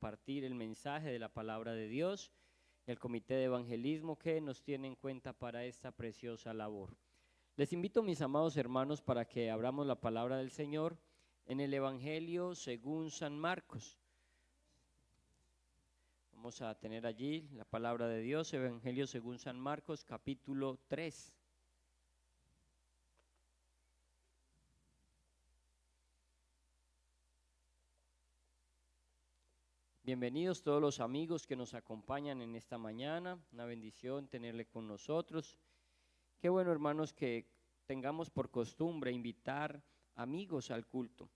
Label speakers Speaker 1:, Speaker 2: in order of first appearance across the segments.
Speaker 1: compartir el mensaje de la palabra de Dios, el comité de evangelismo que nos tiene en cuenta para esta preciosa labor. Les invito, mis amados hermanos, para que abramos la palabra del Señor en el Evangelio según San Marcos. Vamos a tener allí la palabra de Dios, Evangelio según San Marcos, capítulo 3. Bienvenidos todos los amigos que nos acompañan en esta mañana, una bendición tenerle con nosotros. Qué bueno, hermanos, que tengamos por costumbre invitar amigos al culto.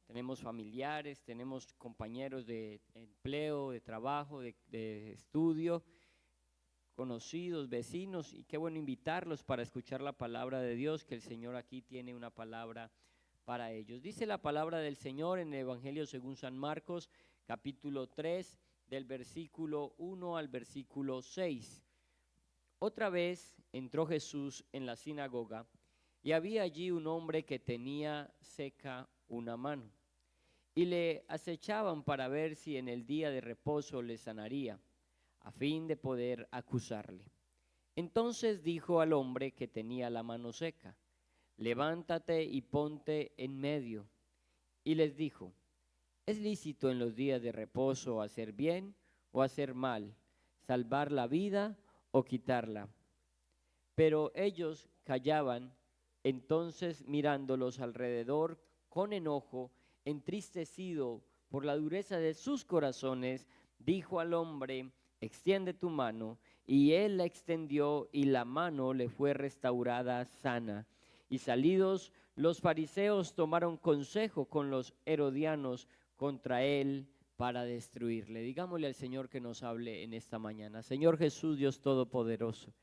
Speaker 1: Tenemos familiares, tenemos compañeros de empleo, de trabajo, de estudio, conocidos, vecinos, y qué bueno invitarlos para escuchar la palabra de Dios, que el Señor aquí tiene una palabra para ellos. Dice la palabra del Señor en el Evangelio según San Marcos, capítulo 3, del versículo 1 al versículo 6. Otra vez entró Jesús en la sinagoga y había allí un hombre que tenía seca una mano. Y le acechaban para ver si en el día de reposo le sanaría, a fin de poder acusarle. Entonces dijo al hombre que tenía la mano seca: levántate y ponte en medio. Y les dijo: ¿es lícito en los días de reposo hacer bien o hacer mal, salvar la vida o quitarla? Pero ellos callaban. Entonces, mirándolos alrededor con enojo, entristecido por la dureza de sus corazones, dijo al hombre: extiende tu mano. Y él la extendió, y la mano le fue restaurada sana. Y salidos los fariseos tomaron consejo con los herodianos contra él para destruirle. Digámosle al Señor que nos hable en esta mañana. Señor Jesús, Dios Todopoderoso,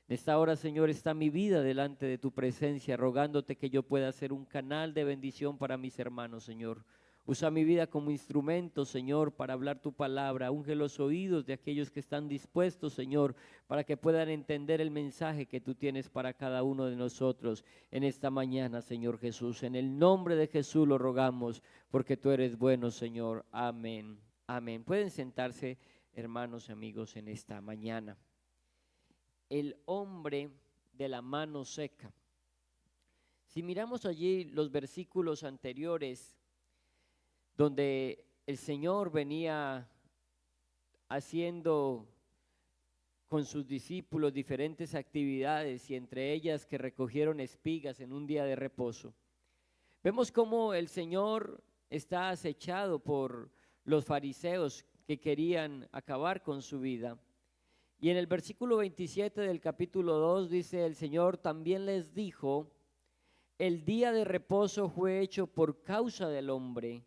Speaker 1: en esta hora, Señor, está mi vida delante de tu presencia, rogándote que yo pueda ser un canal de bendición para mis hermanos, Señor. Usa mi vida como instrumento, Señor, para hablar tu palabra. Unge los oídos de aquellos que están dispuestos, Señor, para que puedan entender el mensaje que tú tienes para cada uno de nosotros en esta mañana, Señor Jesús. En el nombre de Jesús lo rogamos, porque tú eres bueno, Señor. Amén. Amén. Pueden sentarse, hermanos y amigos, en esta mañana. El hombre de la mano seca. Si miramos allí los versículos anteriores, donde el Señor venía haciendo con sus discípulos diferentes actividades, y entre ellas que recogieron espigas en un día de reposo, vemos cómo el Señor está acechado por los fariseos que querían acabar con su vida. Y en el versículo 27 del capítulo 2 dice: el Señor también les dijo: el día de reposo fue hecho por causa del hombre,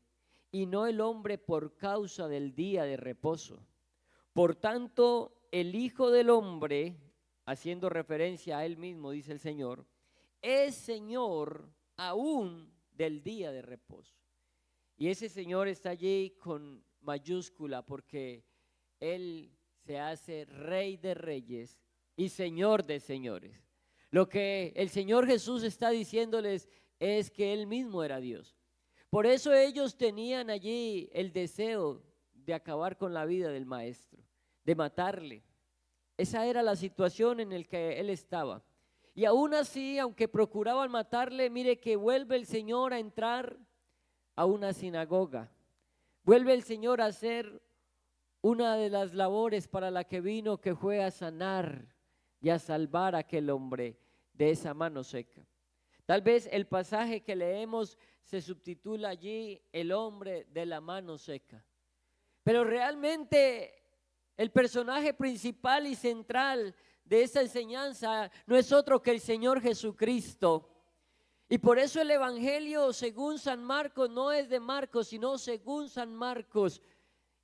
Speaker 1: y no el hombre por causa del día de reposo. Por tanto, el Hijo del Hombre, haciendo referencia a él mismo, dice el Señor, es Señor aún del día de reposo. Y ese Señor está allí con mayúscula, porque él se hace Rey de reyes y Señor de señores. Lo que el Señor Jesús está diciéndoles es que él mismo era Dios. Por eso ellos tenían allí el deseo de acabar con la vida del maestro, de matarle. Esa era la situación en la que él estaba. Y aún así, aunque procuraban matarle, mire que vuelve el Señor a entrar a una sinagoga. Vuelve el Señor a hacer una de las labores para la que vino, que fue a sanar y a salvar a aquel hombre de esa mano seca. Tal vez el pasaje que leemos se subtitula allí: el hombre de la mano seca. Pero realmente el personaje principal y central de esta enseñanza no es otro que el Señor Jesucristo. Y por eso el Evangelio según San Marcos no es de Marcos, sino según San Marcos.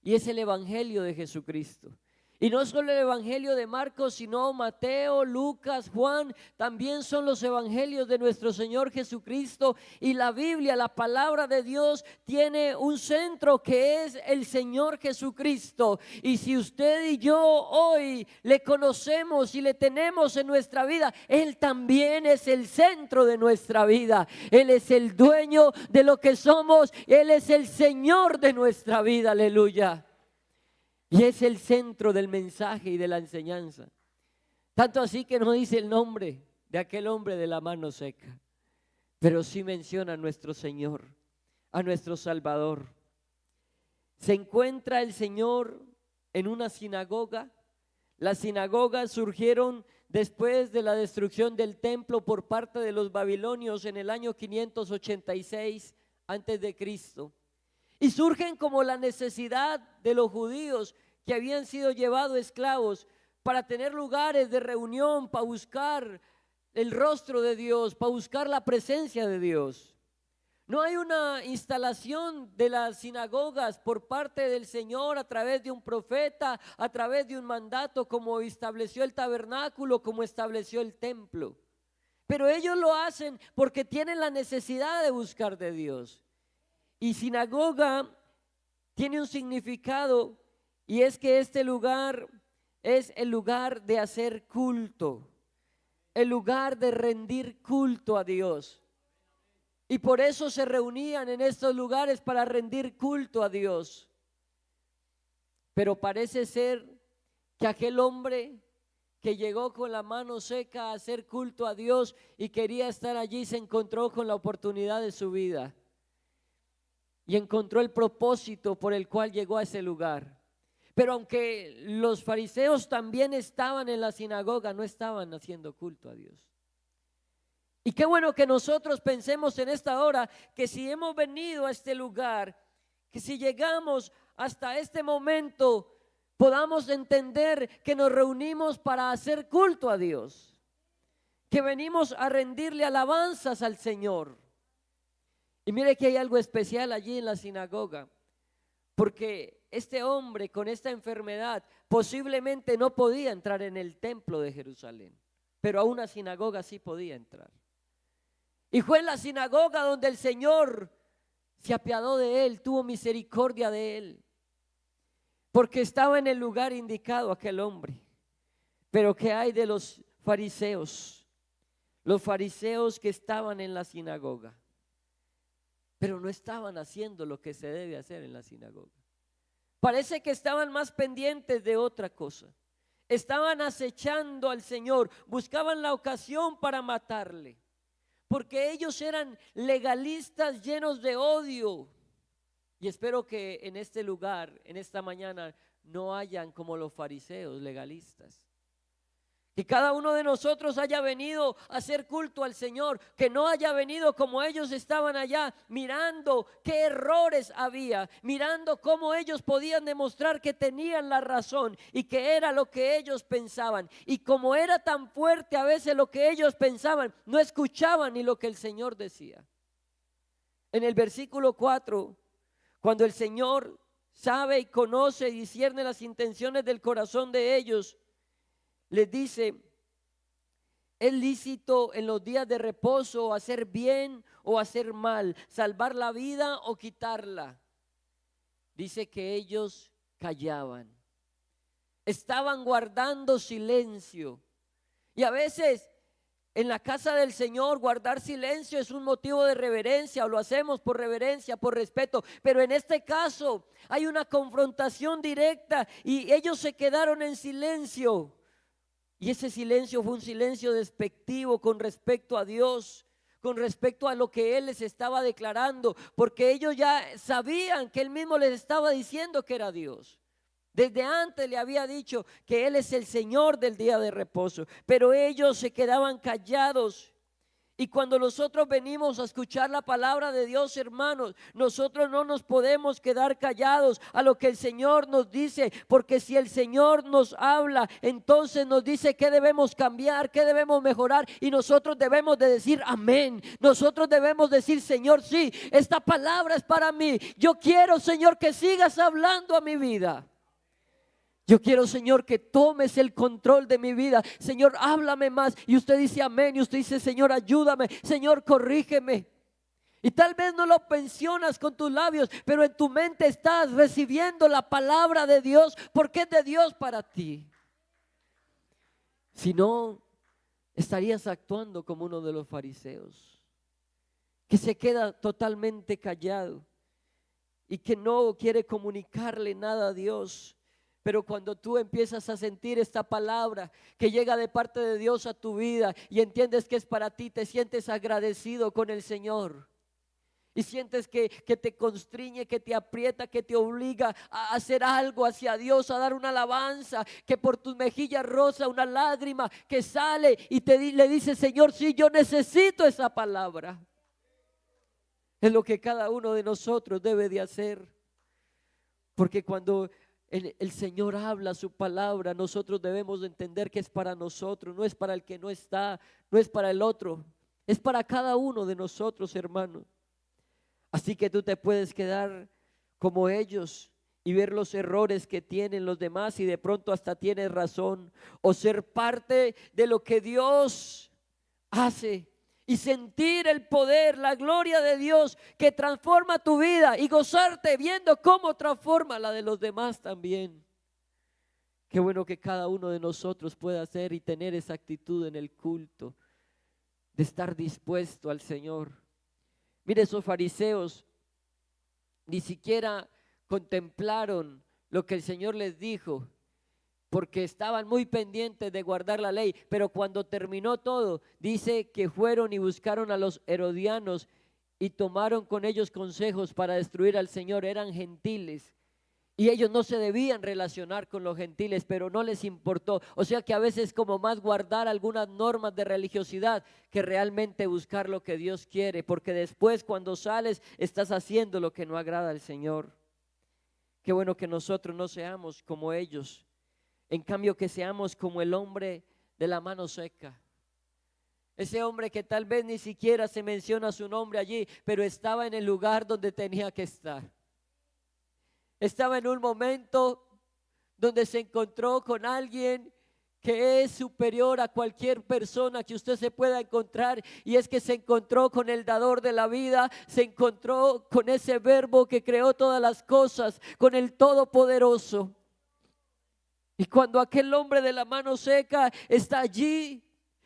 Speaker 1: Y es el Evangelio de Jesucristo. Y no solo el evangelio de Marcos, sino Mateo, Lucas, Juan, también son los evangelios de nuestro Señor Jesucristo. Y la Biblia, la palabra de Dios, tiene un centro que es el Señor Jesucristo. Y si usted y yo hoy le conocemos y le tenemos en nuestra vida, Él también es el centro de nuestra vida. Él es el dueño de lo que somos. Él es el Señor de nuestra vida, aleluya. Y es el centro del mensaje y de la enseñanza. Tanto así que no dice el nombre de aquel hombre de la mano seca, pero sí menciona a nuestro Señor, a nuestro Salvador. Se encuentra el Señor en una sinagoga. Las sinagogas surgieron después de la destrucción del templo por parte de los babilonios en el año 586 antes de Cristo. Y surgen como la necesidad de los judíos que habían sido llevados esclavos para tener lugares de reunión, para buscar el rostro de Dios, para buscar la presencia de Dios. No hay una instalación de las sinagogas por parte del Señor a través de un profeta, a través de un mandato, como estableció el tabernáculo, como estableció el templo. Pero ellos lo hacen porque tienen la necesidad de buscar de Dios. Y sinagoga tiene un significado, y es que este lugar es el lugar de hacer culto, el lugar de rendir culto a Dios. Y por eso se reunían en estos lugares para rendir culto a Dios. Pero parece ser que aquel hombre que llegó con la mano seca a hacer culto a Dios y quería estar allí, se encontró con la oportunidad de su vida. Y encontró el propósito por el cual llegó a ese lugar. Pero aunque los fariseos también estaban en la sinagoga, no estaban haciendo culto a Dios. Y qué bueno que nosotros pensemos en esta hora que si hemos venido a este lugar, que si llegamos hasta este momento, podamos entender que nos reunimos para hacer culto a Dios, que venimos a rendirle alabanzas al Señor. Y mire que hay algo especial allí en la sinagoga, porque este hombre con esta enfermedad posiblemente no podía entrar en el templo de Jerusalén, pero a una sinagoga sí podía entrar. Y fue en la sinagoga donde el Señor se apiadó de él, tuvo misericordia de él, porque estaba en el lugar indicado aquel hombre. Pero ¿qué hay de los fariseos? Los fariseos que estaban en la sinagoga, pero no estaban haciendo lo que se debe hacer en la sinagoga. Parece que estaban más pendientes de otra cosa. Estaban acechando al Señor, buscaban la ocasión para matarle, porque ellos eran legalistas llenos de odio. Y espero que en este lugar, en esta mañana, no hayan como los fariseos legalistas. Que cada uno de nosotros haya venido a hacer culto al Señor, que no haya venido como ellos estaban allá, mirando qué errores había, mirando cómo ellos podían demostrar que tenían la razón y que era lo que ellos pensaban. Y como era tan fuerte a veces lo que ellos pensaban, no escuchaban ni lo que el Señor decía. En el versículo 4, cuando el Señor sabe y conoce y discierne las intenciones del corazón de ellos, les dice: es lícito en los días de reposo hacer bien o hacer mal, salvar la vida o quitarla. Dice que ellos callaban, estaban guardando silencio. Y a veces en la casa del Señor guardar silencio es un motivo de reverencia, o lo hacemos por reverencia, por respeto, pero en este caso hay una confrontación directa y ellos se quedaron en silencio. Y ese silencio fue un silencio despectivo con respecto a Dios, con respecto a lo que Él les estaba declarando, porque ellos ya sabían que Él mismo les estaba diciendo que era Dios. Desde antes le había dicho que Él es el Señor del día de reposo, pero ellos se quedaban callados. Y cuando nosotros venimos a escuchar la palabra de Dios, hermanos, nosotros no nos podemos quedar callados a lo que el Señor nos dice, porque si el Señor nos habla, entonces nos dice qué debemos cambiar, qué debemos mejorar, y nosotros debemos de decir amén. Nosotros debemos decir: Señor, sí, esta palabra es para mí. Yo quiero, Señor, que sigas hablando a mi vida. Yo quiero, Señor, que tomes el control de mi vida. Señor, háblame más. Y usted dice amén. Y usted dice, Señor, ayúdame. Señor, corrígeme. Y tal vez no lo mencionas con tus labios, pero en tu mente estás recibiendo la palabra de Dios, porque es de Dios para ti. Si no, estarías actuando como uno de los fariseos, que se queda totalmente callado y que no quiere comunicarle nada a Dios. Pero cuando tú empiezas a sentir esta palabra que llega de parte de Dios a tu vida y entiendes que es para ti, te sientes agradecido con el Señor. Y sientes que te constriñe, que te aprieta, que te obliga a hacer algo hacia Dios, a dar una alabanza, que por tus mejillas rosa una lágrima que sale y le dice, Señor, sí, yo necesito esa palabra. Es lo que cada uno de nosotros debe de hacer. Porque cuando el Señor habla su palabra, nosotros debemos de entender que es para nosotros, no es para el que no está, no es para el otro, es para cada uno de nosotros, hermanos. Así que tú te puedes quedar como ellos y ver los errores que tienen los demás y de pronto hasta tienes razón, o ser parte de lo que Dios hace y sentir el poder, la gloria de Dios que transforma tu vida y gozarte viendo cómo transforma la de los demás también. Qué bueno que cada uno de nosotros pueda hacer y tener esa actitud en el culto, de estar dispuesto al Señor. Mire, esos fariseos ni siquiera contemplaron lo que el Señor les dijo, porque estaban muy pendientes de guardar la ley. Pero cuando terminó todo, dice que fueron y buscaron a los herodianos y tomaron con ellos consejos para destruir al Señor. Eran gentiles y ellos no se debían relacionar con los gentiles, pero no les importó. O sea que a veces como más guardar algunas normas de religiosidad que realmente buscar lo que Dios quiere, porque después cuando sales estás haciendo lo que no agrada al Señor. Qué bueno que nosotros no seamos como ellos, en cambio que seamos como el hombre de la mano seca. Ese hombre que tal vez ni siquiera se menciona su nombre allí, pero estaba en el lugar donde tenía que estar. Estaba en un momento donde se encontró con alguien que es superior a cualquier persona que usted se pueda encontrar, y es que se encontró con el dador de la vida, se encontró con ese verbo que creó todas las cosas, con el todopoderoso. Y cuando aquel hombre de la mano seca está allí,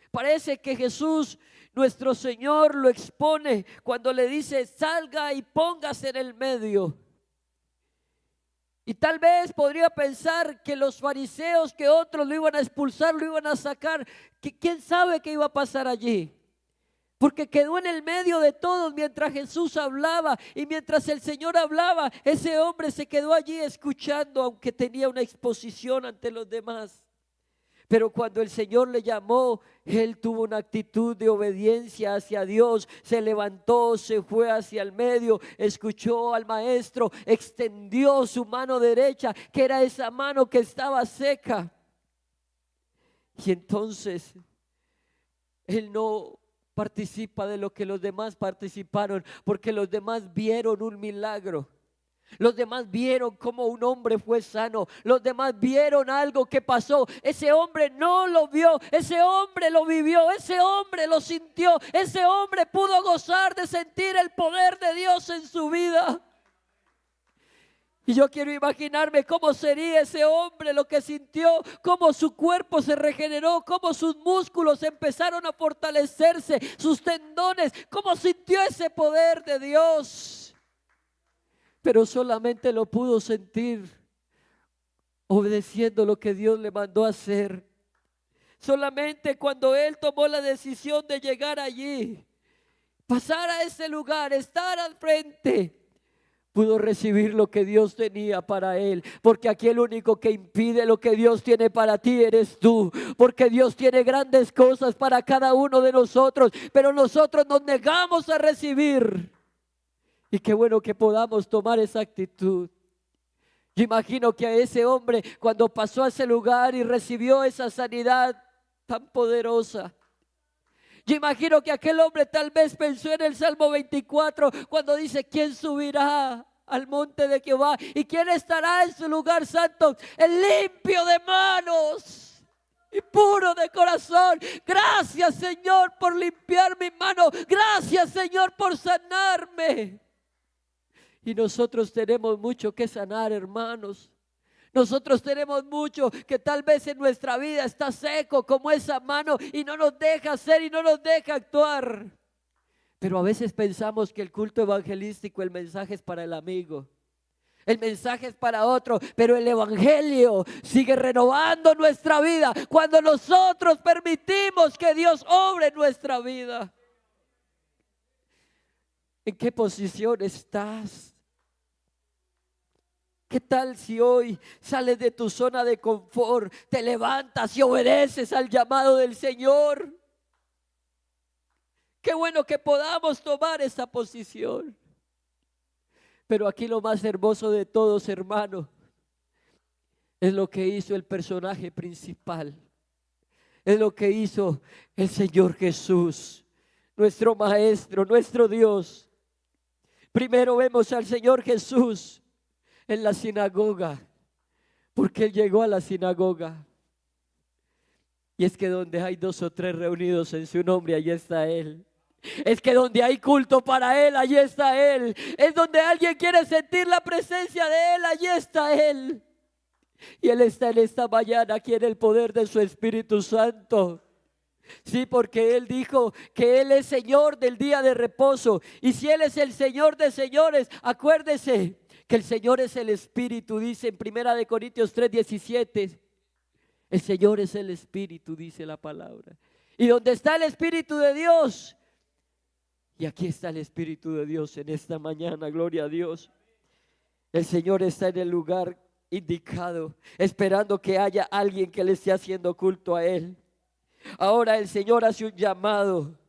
Speaker 1: parece que Jesús, nuestro Señor, lo expone cuando le dice, salga y póngase en el medio. Y tal vez podría pensar que los fariseos, que otros lo iban a expulsar, lo iban a sacar, que quién sabe qué iba a pasar allí. Porque quedó en el medio de todos mientras Jesús hablaba, y mientras el Señor hablaba, ese hombre se quedó allí escuchando, aunque tenía una exposición ante los demás. Pero cuando el Señor le llamó, él tuvo una actitud de obediencia hacia Dios. Se levantó, se fue hacia el medio, escuchó al maestro, extendió su mano derecha, que era esa mano que estaba seca. Y entonces él no participa de lo que los demás participaron, porque los demás vieron un milagro. Los demás vieron cómo un hombre fue sano. Los demás vieron algo que pasó. Ese hombre no lo vio, ese hombre lo vivió, ese hombre lo sintió, ese hombre pudo gozar de sentir el poder de Dios en su vida. Y yo quiero imaginarme cómo sería ese hombre, lo que sintió, cómo su cuerpo se regeneró, cómo sus músculos empezaron a fortalecerse, sus tendones, cómo sintió ese poder de Dios. Pero solamente lo pudo sentir obedeciendo lo que Dios le mandó a hacer. Solamente cuando él tomó la decisión de llegar allí, pasar a ese lugar, estar al frente, pudo recibir lo que Dios tenía para él. Porque aquí el único que impide lo que Dios tiene para ti eres tú. Porque Dios tiene grandes cosas para cada uno de nosotros, pero nosotros nos negamos a recibir. Y qué bueno que podamos tomar esa actitud. Yo imagino que a ese hombre, cuando pasó a ese lugar y recibió esa sanidad tan poderosa, yo imagino que aquel hombre tal vez pensó en el Salmo 24 cuando dice, ¿quién subirá
Speaker 2: al monte de Jehová. ¿Y quién estará en su lugar santo? El limpio de manos y puro de corazón. Gracias, Señor, por limpiar mi mano. Gracias, Señor, por sanarme. Y nosotros tenemos mucho que sanar, hermanos. Nosotros tenemos mucho que tal vez en nuestra vida está seco como esa mano y no nos deja hacer y no nos deja actuar. Pero a veces pensamos que el culto evangelístico, el mensaje es para el amigo, el mensaje es para otro, pero el evangelio sigue renovando nuestra vida cuando nosotros permitimos que Dios obre en nuestra vida. ¿En qué posición estás? ¿Qué tal si hoy sales de tu zona de confort, te levantas y obedeces al llamado del Señor? Qué bueno que podamos tomar esa posición. Pero aquí lo más hermoso de todos, hermano, es lo que hizo el personaje principal. Es lo que hizo el Señor Jesús, nuestro Maestro, nuestro Dios. Primero vemos al Señor Jesús en la sinagoga, porque Él llegó a la sinagoga. Y es que donde hay 2 o 3 reunidos en su nombre, allí está Él. Es que donde hay culto para Él, allí está Él. Es donde alguien quiere sentir la presencia de Él, allí está Él. Y Él está en esta mañana aquí en el poder de su Espíritu Santo. Sí, porque Él dijo que Él es Señor del día de reposo. Y si Él es el Señor de señores, acuérdese que el Señor es el Espíritu, dice en 1 Corintios 3:17. El Señor es el Espíritu, dice la palabra. Y donde está el Espíritu de Dios, y aquí está el Espíritu de Dios en esta mañana, gloria a Dios. El Señor está en el lugar indicado, esperando que haya alguien que le esté haciendo culto a Él. Ahora el Señor hace un llamado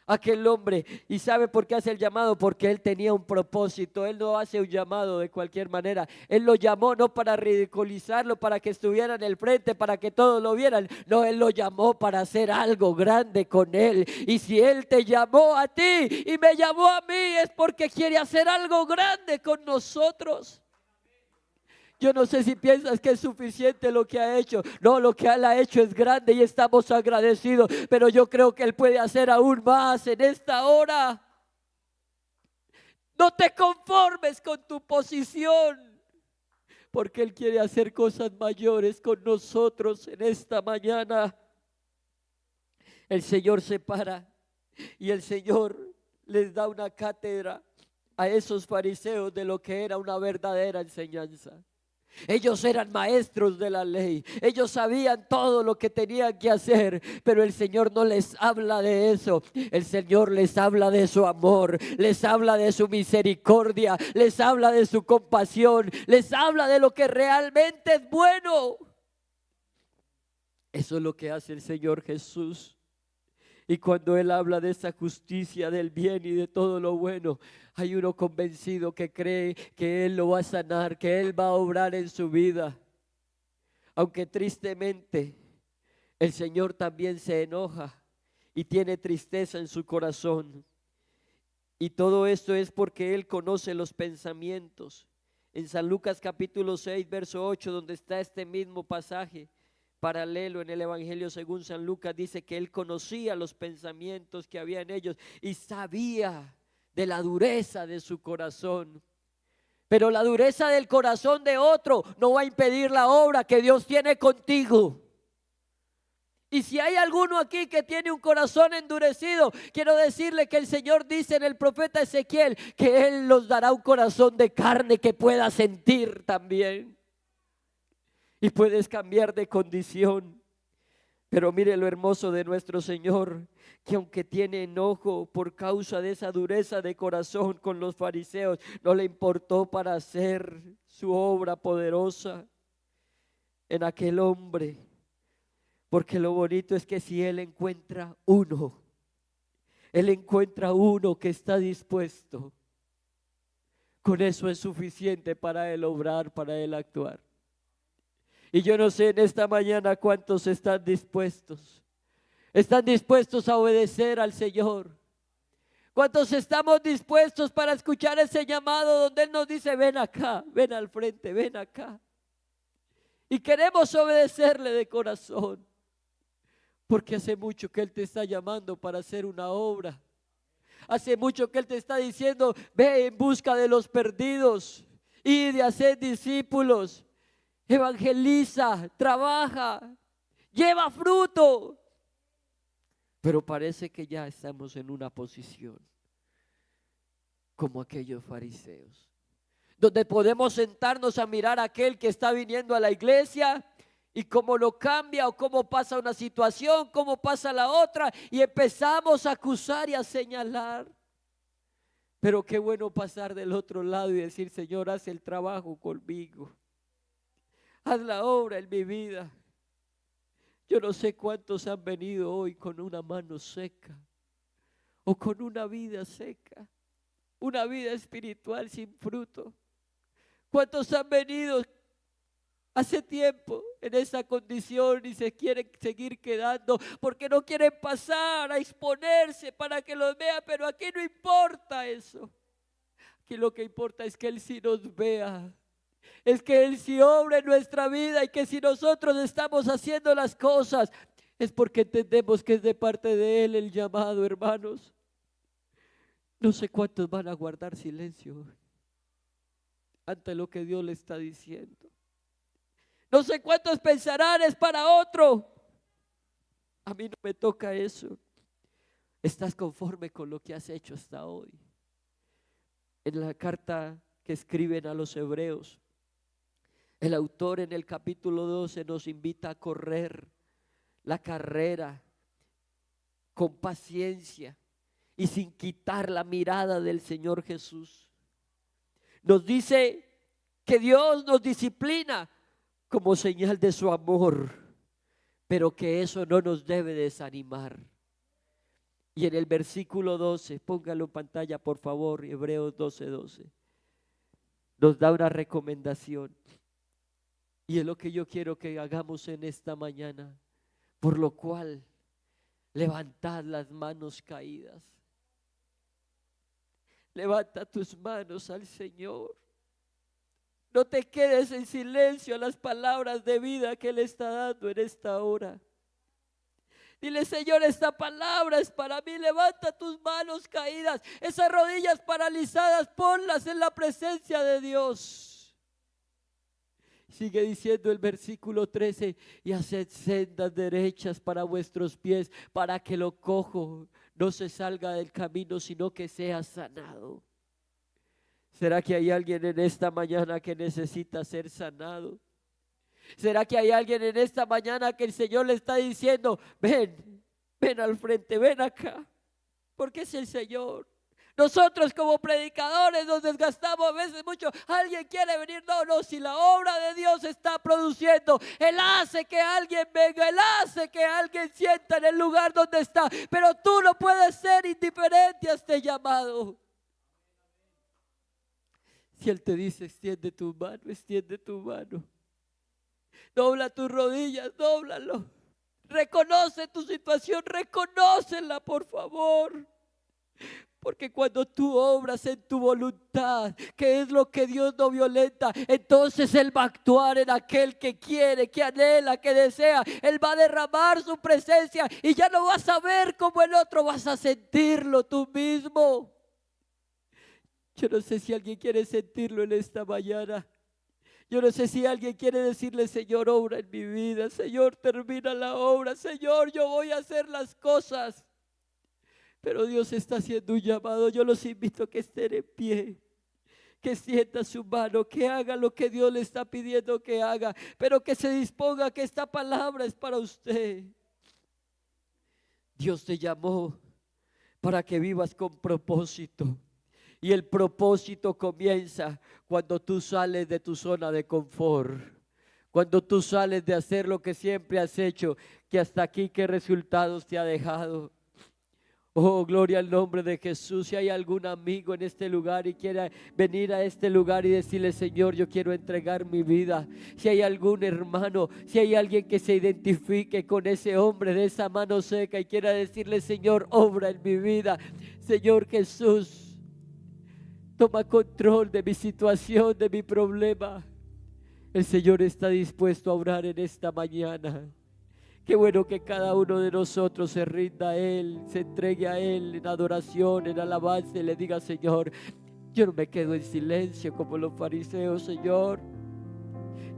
Speaker 2: a aquel hombre. ¿Y sabe por qué hace el llamado? Porque Él tenía un propósito. Él no hace un llamado de cualquier manera. Él lo llamó no para ridiculizarlo, para que estuviera en el frente, para que todos lo vieran. No, Él lo llamó para hacer algo grande con Él. Y si Él te llamó a ti y me llamó a mí, es porque quiere hacer algo grande con nosotros. Yo no sé si piensas que es suficiente lo que ha hecho. No, lo que Él ha hecho es grande y estamos agradecidos. Pero yo creo que Él puede hacer aún más en esta hora. No te conformes con tu posición, porque Él quiere hacer cosas mayores con nosotros en esta mañana. El Señor se para y el Señor les da una cátedra a esos fariseos de lo que era una verdadera enseñanza. Ellos eran maestros de la ley, ellos sabían todo lo que tenían que hacer, pero el Señor no les habla de eso. El Señor les habla de su amor, les habla de su misericordia, les habla de su compasión, les habla de lo que realmente es bueno. Eso es lo que hace el Señor Jesús. Y cuando Él habla de esa justicia, del bien y de todo lo bueno, hay uno convencido que cree que Él lo va a sanar, que Él va a obrar en su vida. Aunque tristemente el Señor también se enoja y tiene tristeza en su corazón. Y todo esto es porque Él conoce los pensamientos. En San Lucas capítulo 6, verso 8, donde está este mismo pasaje paralelo en el Evangelio según San Lucas, dice que Él conocía los pensamientos que había en ellos y sabía de la dureza de su corazón. Pero la dureza del corazón de otro no va a impedir la obra que Dios tiene contigo. Y si hay alguno aquí que tiene un corazón endurecido, quiero decirle que el Señor dice en el profeta Ezequiel que Él nos dará un corazón de carne que pueda sentir también. Y puedes cambiar de condición. Pero mire lo hermoso de nuestro Señor, que aunque tiene enojo por causa de esa dureza de corazón con los fariseos, no le importó para hacer su obra poderosa en aquel hombre. Porque lo bonito es que si Él encuentra uno que está dispuesto, con eso es suficiente para Él obrar, para Él actuar. Y yo no sé en esta mañana cuántos están dispuestos a obedecer al Señor. ¿Cuántos estamos dispuestos para escuchar ese llamado donde Él nos dice, ven acá, ven al frente, ven acá? Y queremos obedecerle de corazón, porque hace mucho que Él te está llamando para hacer una obra. Hace mucho que Él te está diciendo, ve en busca de los perdidos y de hacer discípulos. Evangeliza, trabaja, lleva fruto. Pero parece que ya estamos en una posición como aquellos fariseos, donde podemos sentarnos a mirar a aquel que está viniendo a la iglesia y cómo lo cambia o cómo pasa una situación, cómo pasa la otra, y empezamos a acusar y a señalar. Pero qué bueno pasar del otro lado y decir, Señor, haz el trabajo conmigo, haz la obra en mi vida. Yo no sé cuántos han venido hoy con una mano seca o con una vida seca, una vida espiritual sin fruto. ¿Cuántos han venido hace tiempo en esa condición y se quieren seguir quedando porque no quieren pasar a exponerse para que los vean? Pero aquí no importa eso. Aquí lo que importa es que Él sí nos vea. Es que Él sí obra en nuestra vida, y que si nosotros estamos haciendo las cosas es porque entendemos que es de parte de Él el llamado, hermanos. No sé cuántos van a guardar silencio ante lo que Dios le está diciendo. No sé cuántos pensarán es para otro. A mí no me toca eso. ¿Estás conforme con lo que has hecho hasta hoy? En la carta que escriben a los hebreos, el autor en el capítulo 12 nos invita a correr la carrera con paciencia y sin quitar la mirada del Señor Jesús. Nos dice que Dios nos disciplina como señal de su amor, pero que eso no nos debe desanimar. Y en el versículo 12, póngalo en pantalla por favor, Hebreos 12:12, nos da una recomendación. Y es lo que yo quiero que hagamos en esta mañana. Por lo cual, levantad las manos caídas. Levanta tus manos al Señor. No te quedes en silencio a las palabras de vida que Él está dando en esta hora. Dile, Señor, esta palabra es para mí. Levanta tus manos caídas. Esas rodillas paralizadas, ponlas en la presencia de Dios. Sigue diciendo el versículo 13, y haced sendas derechas para vuestros pies, para que lo cojo no se salga del camino, sino que sea sanado. ¿Será que hay alguien en esta mañana que necesita ser sanado? ¿Será que hay alguien en esta mañana que el Señor le está diciendo, ven, ven al frente, ven acá? Porque es el Señor. Nosotros como predicadores nos desgastamos a veces mucho. Alguien quiere venir, no, si la obra de Dios está produciendo, Él hace que alguien venga, Él hace que alguien sienta en el lugar donde está. Pero tú no puedes ser indiferente a este llamado. Si Él te dice, extiende tu mano, extiende tu mano. Dobla tus rodillas, dóblalo. Reconoce tu situación, reconócela por favor. Porque cuando tú obras en tu voluntad, que es lo que Dios no violenta, entonces Él va a actuar en aquel que quiere, que anhela, que desea. Él va a derramar su presencia y ya no vas a ver como el otro, vas a sentirlo tú mismo. Yo no sé si alguien quiere sentirlo en esta mañana. Yo no sé si alguien quiere decirle, Señor, obra en mi vida. Señor, termina la obra. Señor, yo voy a hacer las cosas. Pero Dios está haciendo un llamado. Yo los invito a que estén en pie, que extienda su mano, que haga lo que Dios le está pidiendo que haga, pero que se disponga, que esta palabra es para usted. Dios te llamó para que vivas con propósito. Y el propósito comienza cuando tú sales de tu zona de confort. Cuando tú sales de hacer lo que siempre has hecho, que hasta aquí qué resultados te ha dejado. Oh, gloria al nombre de Jesús. Si hay algún amigo en este lugar y quiera venir a este lugar y decirle: Señor, yo quiero entregar mi vida. Si hay algún hermano, si hay alguien que se identifique con ese hombre de esa mano seca y quiera decirle: Señor, obra en mi vida. Señor Jesús, toma control de mi situación, de mi problema. El Señor está dispuesto a orar en esta mañana. Qué bueno que cada uno de nosotros se rinda a Él, se entregue a Él en adoración, en alabanza y le diga: Señor, yo no me quedo en silencio como los fariseos, Señor.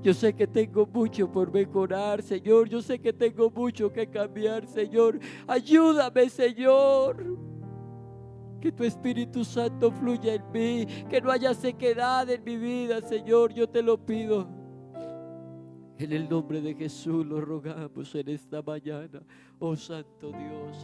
Speaker 2: Yo sé que tengo mucho por mejorar, Señor. Yo sé que tengo mucho que cambiar, Señor. Ayúdame, Señor. Que tu Espíritu Santo fluya en mí, que no haya sequedad en mi vida, Señor. Yo te lo pido. En el nombre de Jesús lo rogamos en esta mañana. Oh Santo Dios.